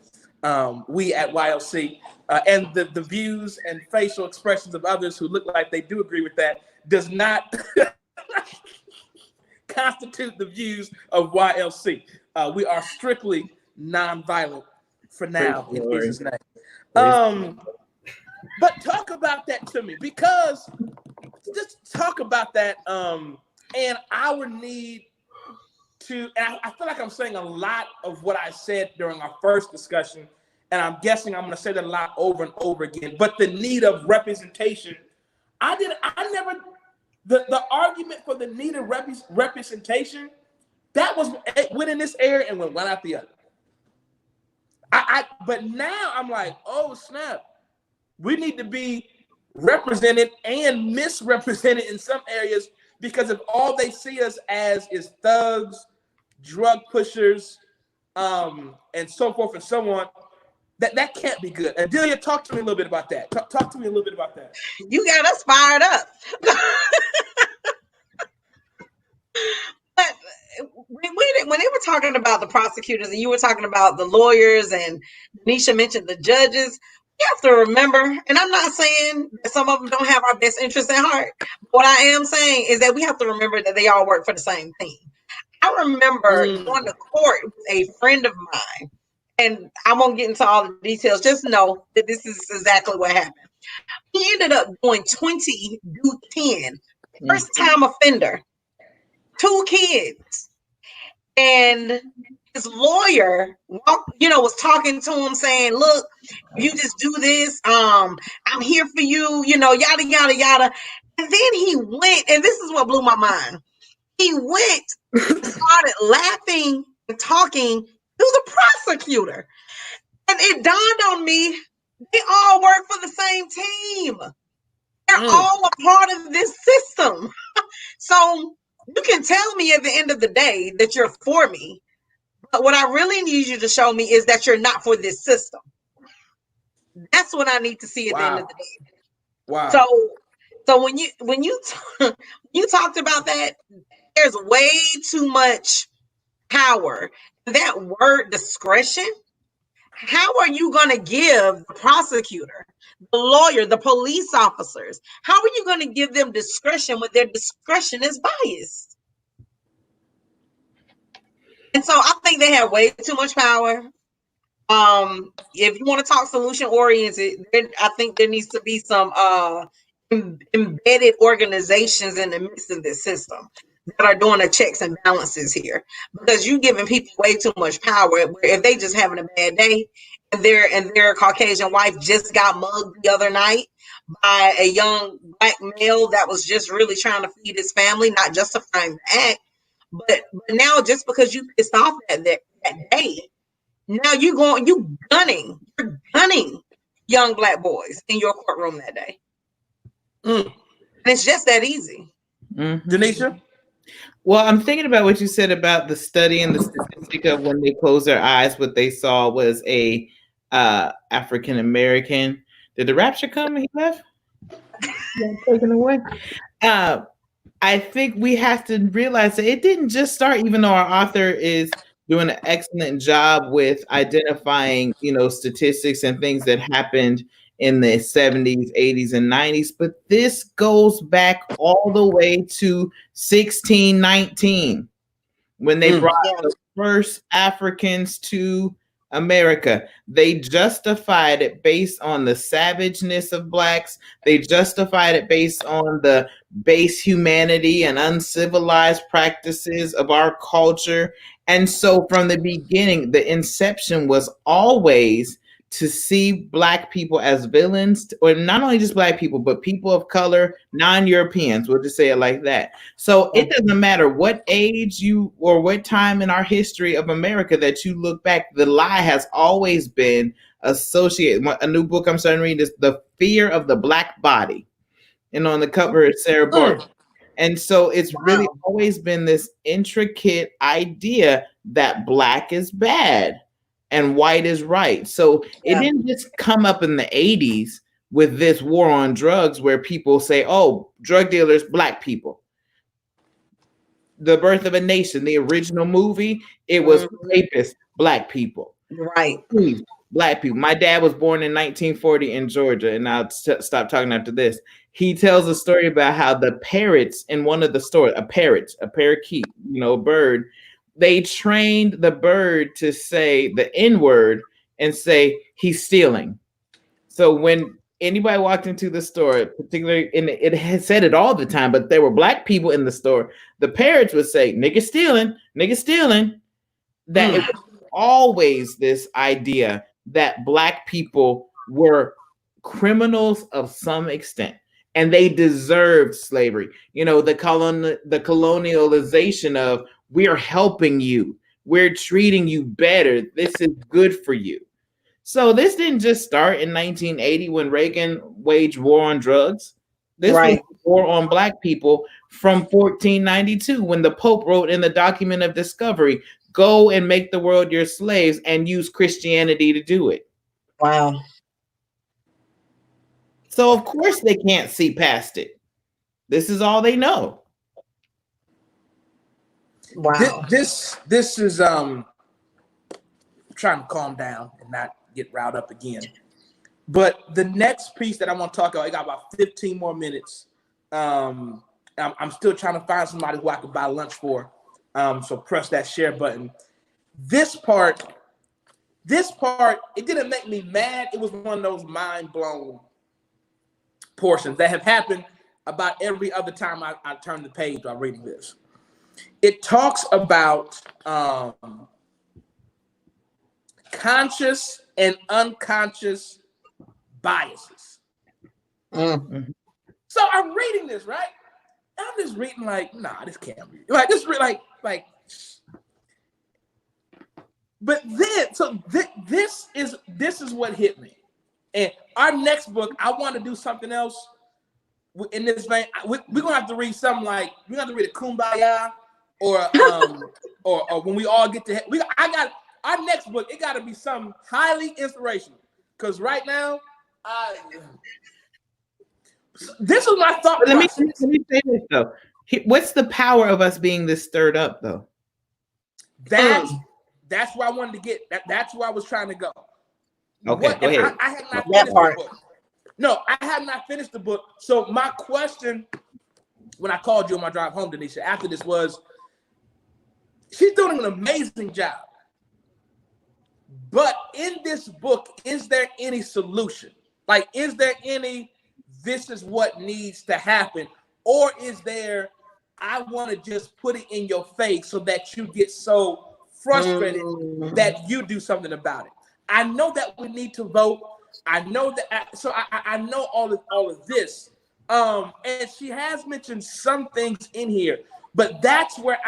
We at YLC and the views and facial expressions of others who look like they do agree with that does not constitute the views of YLC. We are strictly nonviolent for now, in Jesus' name. But talk about that to me, because just talk about that and our need to, and I feel like I'm saying a lot of what I said during our first discussion, and I'm guessing I'm going to say that a lot over and over again, but the need of representation. The argument for the need of representation, that went in this area and went one out the other. But now I'm like, oh snap, we need to be represented and misrepresented in some areas because of all they see us as is thugs, drug pushers, and so forth and so on. That can't be good. Adelia, talk to me a little bit about that. Talk to me a little bit about that. You got us fired up. But when they were talking about the prosecutors and you were talking about the lawyers and Nisha mentioned the judges, you have to remember, and I'm not saying that some of them don't have our best interests at heart. What I am saying is that we have to remember that they all work for the same team. I remember going to court with a friend of mine, and I won't get into all the details. Just know that this is exactly what happened. He ended up doing 20 do 10. First time offender, 2 kids. And his lawyer, was talking to him saying, look, you just do this. I'm here for you, yada, yada, yada. And then he went, and this is what blew my mind. He went and started laughing and talking to the prosecutor. And it dawned on me, they all work for the same team. They're all a part of this system. So you can tell me at the end of the day that you're for me. But what I really need you to show me is that you're not for this system. That's what I need to see at the end of the day. Wow. So when you talked about that, there's way too much power. That word discretion, how are you going to give the prosecutor, the lawyer, the police officers, how are you going to give them discretion when their discretion is biased? And so I think they have way too much power. If you want to talk solution oriented, I think there needs to be some embedded organizations in the midst of this system that are doing the checks and balances here, because you're giving people way too much power. If they just having a bad day and their Caucasian wife just got mugged the other night by a young black male that was just really trying to feed his family, not justifying the act, but now just because you pissed off that day, now you're gunning young black boys in your courtroom that day. And it's just that easy. Denisha? Well, I'm thinking about what you said about the study and the statistic of when they closed their eyes, what they saw was a African American. Did the rapture come and he left? Taken away. I think we have to realize that it didn't just start, even though our author is doing an excellent job with identifying, statistics and things that happened in the 70s, 80s, and 90s. But this goes back all the way to 1619 when they brought the first Africans to America. They justified it based on the savageness of blacks. They justified it based on the base humanity and uncivilized practices of our culture. And so from the beginning, the inception was always to see black people as villains, or not only just black people, but people of color, non-Europeans, we'll just say it like that. So it doesn't matter what age you or what time in our history of America that you look back, the lie has always been associated. A new book I'm starting to read is The Fear of the Black Body. And on the cover is Sarah Barton. And so it's really always been this intricate idea that black is bad and white is right. So it didn't just come up in the 80s with this war on drugs where people say, oh, drug dealers, black people. The Birth of a Nation, the original movie, it was rapists, black people. Right. Black people. My dad was born in 1940 in Georgia, and I'll stop talking after this. He tells a story about how the parrots in one of the stores, a parakeet, a bird, they trained the bird to say the N-word and say he's stealing. So when anybody walked into the store, particularly, and it had said it all the time, but there were black people in the store, the parrots would say, nigga stealing, nigga stealing. That it was always this idea that black people were criminals of some extent. And they deserved slavery. The colonialization of we're helping you. We're treating you better. This is good for you. So this didn't just start in 1980 when Reagan waged war on drugs. This Right. was war on Black people from 1492 when the Pope wrote in the document of discovery, go and make the world your slaves and use Christianity to do it. Wow. So of course they can't see past it. This is all they know. Wow. This is trying to calm down and not get riled up again. But the next piece that I want to talk about, I got about 15 more minutes. I'm still trying to find somebody who I could buy lunch for. So press that share button. This part, it didn't make me mad. It was one of those mind blown portions that have happened about every other time I turn the page while reading this. It talks about conscious and unconscious biases. Mm. So I'm reading this, right? And I'm just reading like, nah, this can't be. Like this, like. But then, so this is what hit me. And our next book, I want to do something else in this vein. We're gonna have to read something like we're gonna have to read a Kumbaya, or when we all get to. I got our next book. It got to be something highly inspirational. Because right now, this is my thought process. Let me say this though. What's the power of us being this stirred up though? That's where I wanted to get. That's where I was trying to go. Okay, go ahead. I had not finished the book. No, I have not finished the book. So my question, when I called you on my drive home, Denisha, after this was, she's doing an amazing job. But in this book, is there any solution? Like, is there any, this is what needs to happen? Or is there, I want to just put it in your face so that you get so frustrated that you do something about it? I know that we need to vote. I know that, so I know all of this. And she has mentioned some things in here, but that's where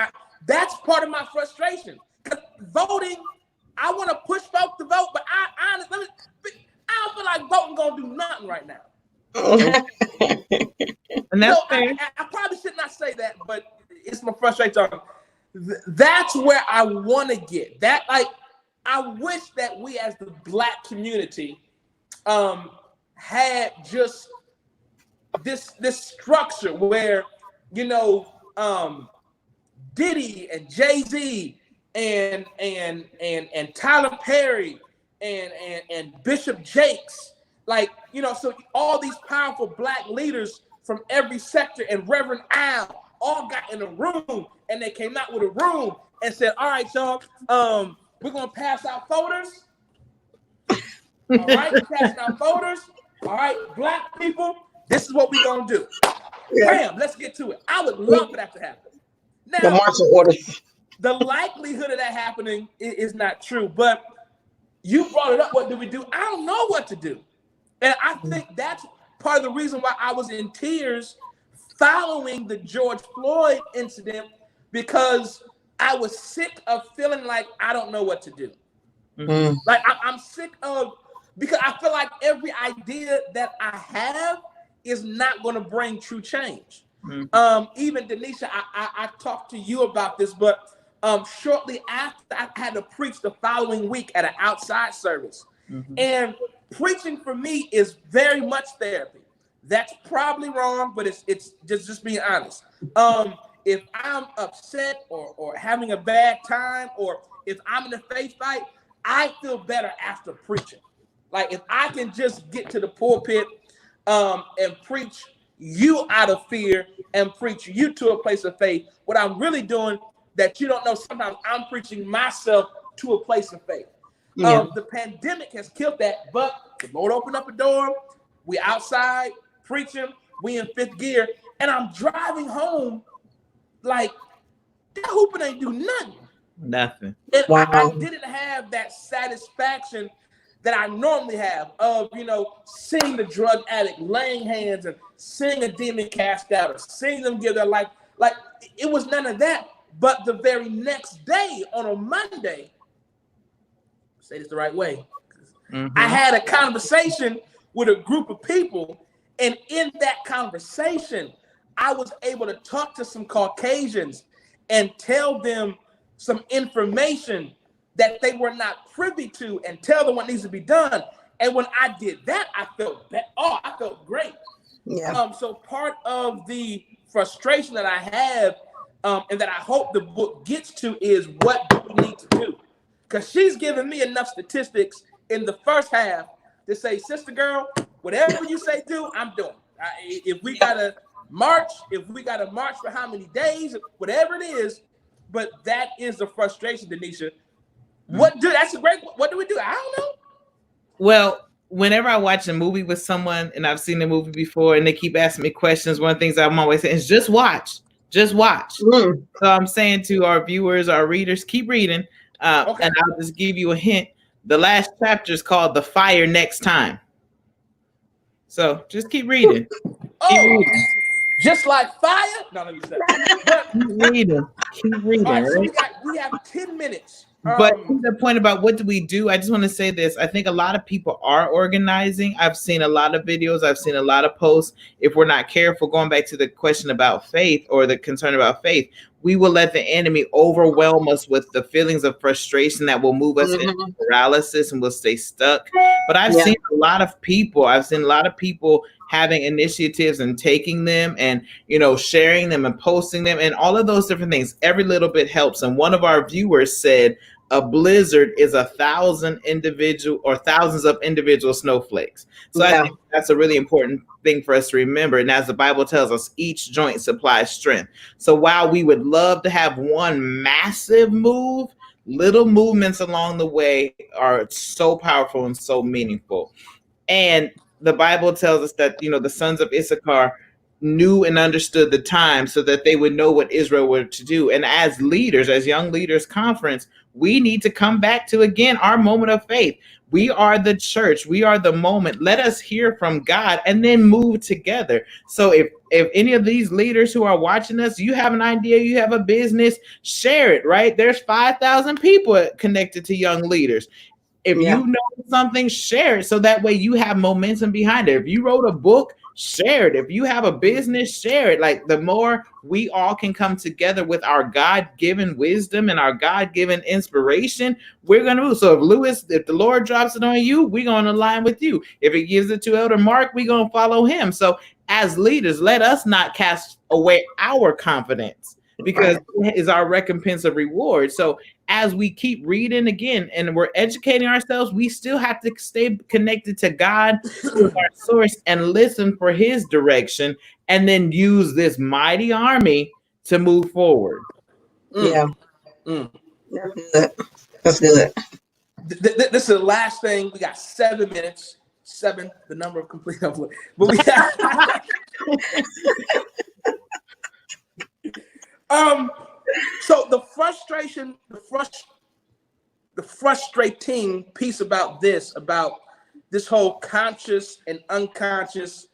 that's part of my frustration. Because voting, I want to push folks to vote, but I don't feel like voting gonna do nothing right now. And that's so I probably should not say that, but it's my frustration. That's where I want to get. That, like, I wish that we as the Black community had just this structure where, you know, Diddy and Jay-Z and Tyler Perry and Bishop Jakes, like, you know, so all these powerful Black leaders from every sector and Reverend Al all got in a room, and they came out with a room and said, all right, y'all, we're gonna pass out folders. All right, passing out folders. All right, Black people, this is what we're gonna do. Bam, let's get to it. I would love for that to happen. Now, the marching orders. The likelihood of that happening is not true, but you brought it up. What do we do? I don't know what to do. And I think that's part of the reason why I was in tears following the George Floyd incident, because I was sick of feeling like I don't know what to do. Mm-hmm. Like I'm sick of, because I feel like every idea that I have is not going to bring true change. Mm-hmm. Even Denisha, I talked to you about this, but shortly after, I had to preach the following week at an outside service. Mm-hmm. And preaching for me is very much therapy. That's probably wrong, but it's just being honest. If I'm upset or having a bad time, or if I'm in a faith fight, I feel better after preaching. Like, if I can just get to the pulpit and preach you out of fear and preach you to a place of faith, what I'm really doing that you don't know, sometimes I'm preaching myself to a place of faith. Yeah. The pandemic has killed that, but the Lord opened up a door. We outside preaching. We in fifth gear, and I'm driving home like, that hooping ain't do nothing. Nothing. And wow. I didn't have that satisfaction that I normally have of, you know, seeing the drug addict laying hands and seeing a demon cast out or seeing them give their life. Like, it was none of that. But the very next day, on a Monday, say this the right way, I had a conversation with a group of people, and in that conversation, I was able to talk to some Caucasians and tell them some information that they were not privy to and tell them what needs to be done. And when I did that, I felt I felt great. Yeah. So part of the frustration that I have and that I hope the book gets to is what do we need to do? Because she's given me enough statistics in the first half to say, sister girl, whatever you say do, I'm doing. If we gotta march for how many days, whatever it is, but that is the frustration, Denisha. What do we do? I don't know. Well, whenever I watch a movie with someone and I've seen the movie before and they keep asking me questions, one of the things I'm always saying is just watch. So I'm saying to our viewers, our readers, keep reading. And I'll just give you a hint. The last chapter is called The Fire Next Time. So just keep reading. Just like fire? No, let me say. Keep reading. All right, so right? we have 10 minutes. But to the point about what do we do, I just want to say this. I think a lot of people are organizing. I've seen a lot of videos. I've seen a lot of posts. If we're not careful, going back to the question about faith or the concern about faith, we will let the enemy overwhelm us with the feelings of frustration that will move us into paralysis and we'll stay stuck. But I've seen a lot of people having initiatives and taking them and, sharing them and posting them and all of those different things. Every little bit helps. And one of our viewers said, a blizzard is thousands of individual snowflakes. So I think that's a really important thing for us to remember. And as the Bible tells us, each joint supplies strength. So while we would love to have one massive move, little movements along the way are so powerful and so meaningful. And the Bible tells us that, the sons of Issachar knew and understood the time so that they would know what Israel were to do. And as leaders, as Young Leaders Conference, we need to come back to, again, our moment of faith. We are the church. We are the moment. Let us hear from God and then move together. So if any of these leaders who are watching us, you have an idea, you have a business, share it, right? There's 5,000 people connected to Young Leaders. If you know something, share it so that way you have momentum behind it. If you wrote a book, share it. If you have a business, share it. Like, the more we all can come together with our God-given wisdom and our God-given inspiration, we're going to move. So if the Lord drops it on you, we're going to align with you. If he gives it to Elder Mark, we're going to follow him. So as leaders, let us not cast away our confidence, because it is our recompense of reward. So as we keep reading again and we're educating ourselves, we still have to stay connected to God, who is our source, and listen for his direction, and then use this mighty army to move forward. That's good. That's good. This is the last thing. We got 7 minutes. 7, the number of complete upload. But we got so the frustrating piece about this whole conscious and unconscious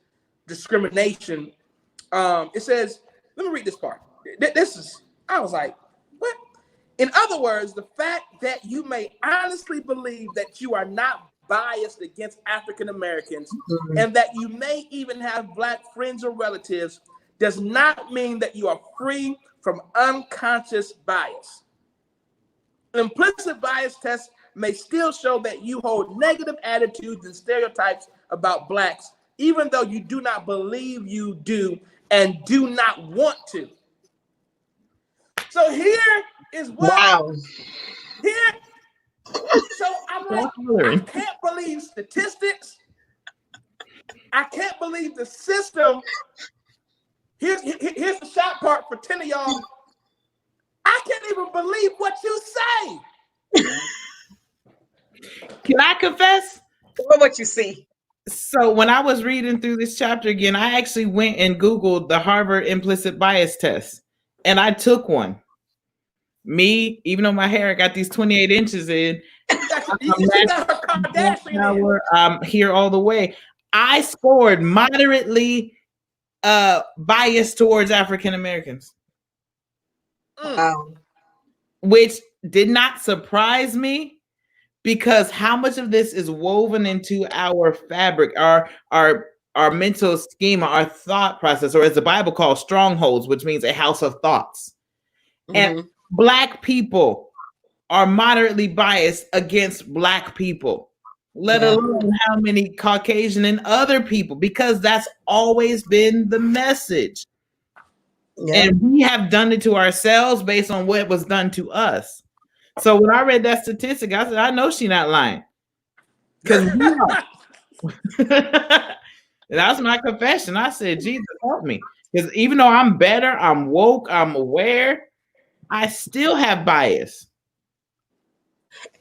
discrimination, it says, let me read this part. I was like, what? In other words, the fact that you may honestly believe that you are not biased against African Americans and that you may even have Black friends or relatives does not mean that you are free from unconscious bias. An implicit bias test may still show that you hold negative attitudes and stereotypes about Blacks, even though you do not believe you do and do not want to. So here is what. Here. So I'm like, I can't believe statistics. I can't believe the system. Here's the shot part for 10 of y'all. I can't even believe what you say. Can I confess? What you see? So when I was reading through this chapter again, I actually went and Googled the Harvard implicit bias test, and I took one. Me, even though my hair got these 28 inches in, I'm here all the way. I scored moderately biased towards African Americans, which did not surprise me, because how much of this is woven into our fabric, our mental schema, our thought process, or as the Bible calls strongholds, which means a house of thoughts. And Black people are moderately biased against Black people, let alone how many Caucasian and other people, because that's always been the message. And we have done it to ourselves based on what was done to us. So when I read that statistic, I said, I know she's not lying. Because that was my confession. I said, Jesus, help me. Because even though I'm better, I'm woke, I'm aware, I still have bias.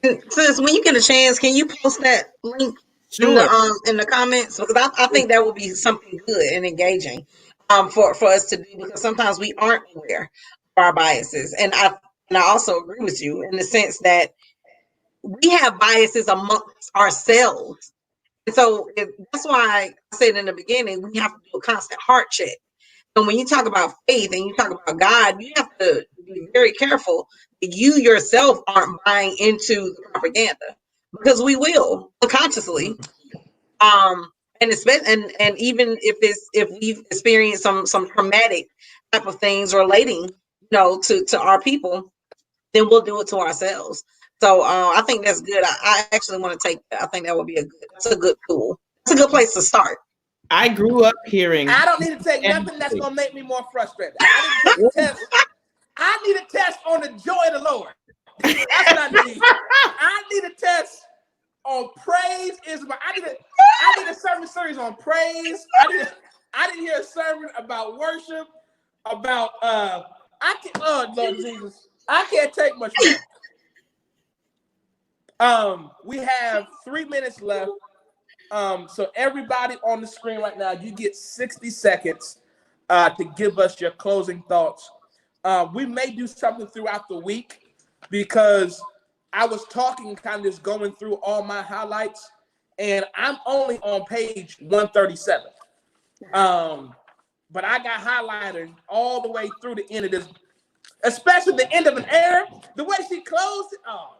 Sis, when you get a chance, can you post that link in the comments? Because I think that would be something good and engaging for us to do, because sometimes we aren't aware of our biases. And I also agree with you in the sense that we have biases amongst ourselves. And so that's why I said in the beginning, we have to do a constant heart check. And when you talk about faith and you talk about God, you have to be very careful that you yourself aren't buying into the propaganda, because we will unconsciously. And especially, and even if we've experienced some traumatic type of things relating, to our people, then we'll do it to ourselves. So I think that's good. I actually want to take that. I think that would be that's a good tool. It's a good place to start. I grew up hearing. I don't need to take nothing that's gonna make me more frustrated. I need to take a test. I need a test on the joy of the Lord. That's what I need. I need a test on praise. I need a sermon series on praise. I didn't hear a sermon about worship. About Lord Jesus, I can't take much more. We have 3 minutes left. So everybody on the screen right now, you get 60 seconds to give us your closing thoughts. We may do something throughout the week, because I was talking, kind of just going through all my highlights, and I'm only on page 137. But I got highlighted all the way through the end of this, especially the end of an era. The way she closed it. Oh.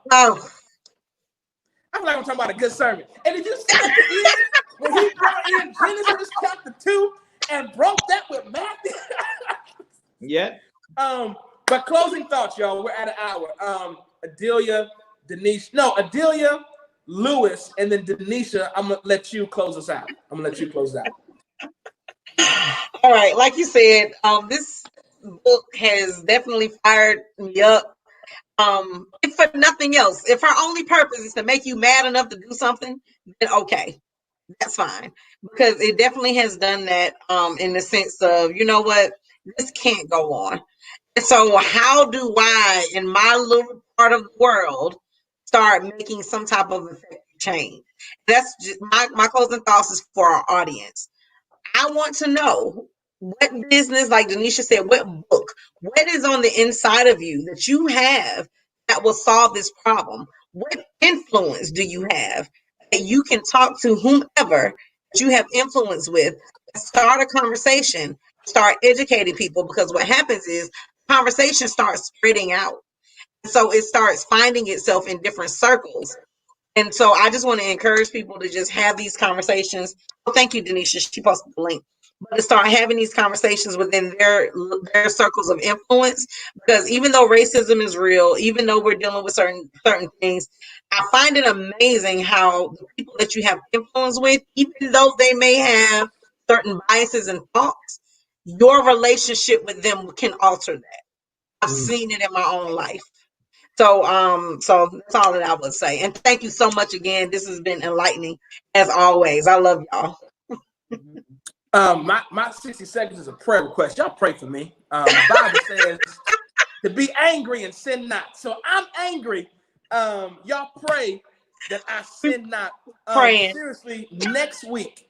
I feel like I'm talking about a good sermon. And did you see at the end when he brought in Genesis chapter 2 and broke that with Matthew? Yeah. But closing thoughts, y'all. We're at an hour. Adelia, Lewis, and then Denisha, I'm gonna let you close us out. All right, like you said, this book has definitely fired me up. If for nothing else, if her only purpose is to make you mad enough to do something, then okay, that's fine. Because it definitely has done that in the sense of, you know what, this can't go on. And so how do I, in my little part of the world, start making some type of effective change? That's just my closing thoughts is for our audience. I want to know what business, like Denisha said, what book, what is on the inside of you that you have that will solve this problem? What influence do you have that you can talk to whomever that you have influence with, start a conversation, start educating people? Because what happens is conversation starts spreading out. So it starts finding itself in different circles. And so I just want to encourage people to just have these conversations. Oh, thank you, Denisha. She posted the link. But to start having these conversations within their circles of influence, because even though racism is real, even though we're dealing with certain things, I find it amazing how the people that you have influence with, even though they may have certain biases and thoughts, your relationship with them can alter that. I've seen it in my own life. So that's all that I would say. And thank you so much again. This has been enlightening as always. I love y'all. My 60 seconds is a prayer request. Y'all pray for me. The Bible says to be angry and sin not. So I'm angry. Y'all pray that I sin not. Seriously, next week.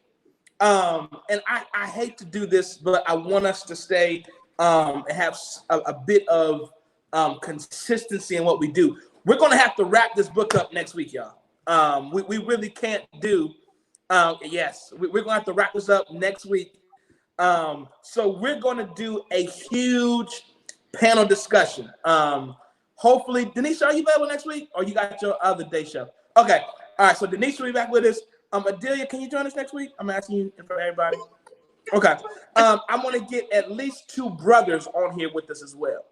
And I hate to do this, but I want us to stay and have a bit of consistency in what we do. We're going to have to wrap this book up next week, y'all. We really can't do. Yes, we're going to have to wrap this up next week. So we're going to do a huge panel discussion. hopefully, Denisha, are you available next week? Or you got your other day show? Okay. All right. So Denisha will be back with us. Adelia, can you join us next week? I'm asking you for everybody. Okay. I want to get at least 2 brothers on here with us as well.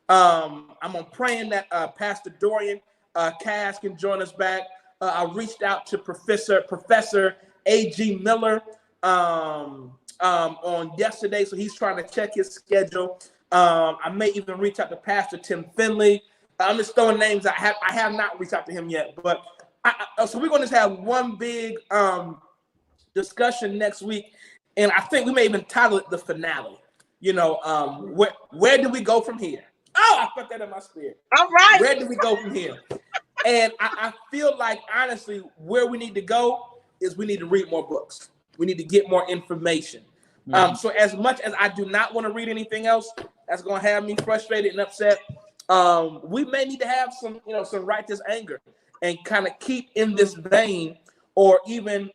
I'm praying that Pastor Dorian Cass can join us back. I reached out to Professor A.G. Miller on yesterday, so he's trying to check his schedule. I may even reach out to Pastor Tim Finley. I'm just throwing names. I have not reached out to him yet, but so we're going to have one big discussion next week, and I think we may even title it the finale. You know, where do we go from here? Oh, I put that in my spirit. All right. Where do we go from here? And I feel like, honestly, where we need to go is we need to read more books. We need to get more information. So as much as I do not want to read anything else that's going to have me frustrated and upset, we may need to have some righteous anger and kind of keep in this vein, or even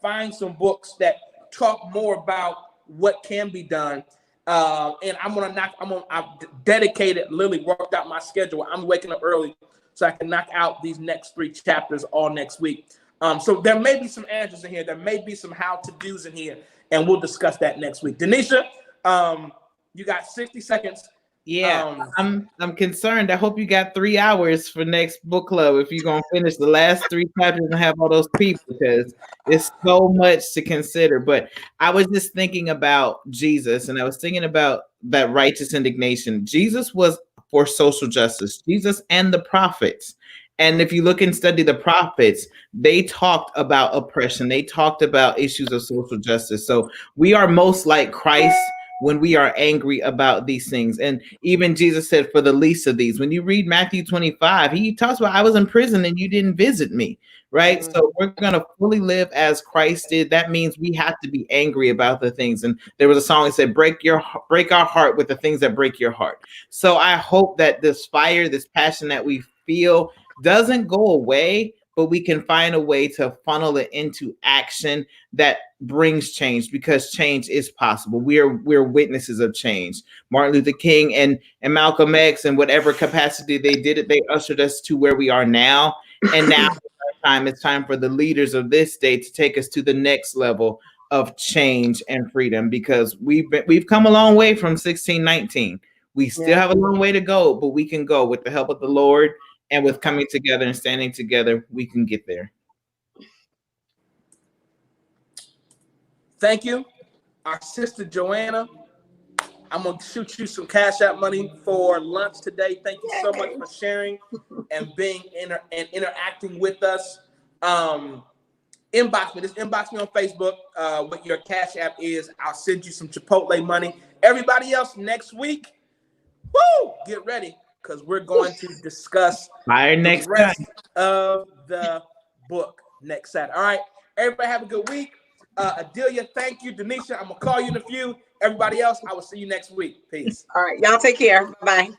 find some books that talk more about what can be done. And I've dedicated, literally worked out my schedule. I'm waking up early so I can knock out these next 3 chapters all next week. So there may be some answers in here. There may be some how-to-dos in here, and we'll discuss that next week. Denisha, you got 60 seconds. Yeah, I'm concerned. I hope you got 3 hours for next book club if you're gonna finish the last 3 chapters and have all those people, because it's so much to consider. But I was just thinking about Jesus, and I was thinking about that righteous indignation. Jesus was for social justice. Jesus and the prophets. And if you look and study the prophets, they talked about oppression. They talked about issues of social justice. So we are most like Christ when we are angry about these things. And even Jesus said, for the least of these, when you read Matthew 25, he talks about, I was in prison and you didn't visit me, right? So we're going to fully live as Christ did. That means we have to be angry about the things. And there was a song that said, break our heart with the things that break your heart. So I hope that this fire, this passion that we feel doesn't go away, but we can find a way to funnel it into action that brings change, because change is possible. We're witnesses of change. Martin Luther King and Malcolm X, in whatever capacity they did it, they ushered us to where we are now. And now it's time for the leaders of this day to take us to the next level of change and freedom, because we've come a long way from 1619. We still have a long way to go, but we can go with the help of the Lord. And with coming together and standing together, we can get there. Thank you. Our sister Joanna, I'm going to shoot you some Cash App money for lunch today. Thank you so much for sharing and being interacting with us. Inbox me. Just inbox me on Facebook what your Cash App is. I'll send you some Chipotle money. Everybody else, next week, get ready, because we're going to discuss the rest of the book next Saturday. All right. Everybody have a good week. Adelia, thank you. Denisha, I'm going to call you in a few. Everybody else, I will see you next week. Peace. All right. Y'all take care. Bye.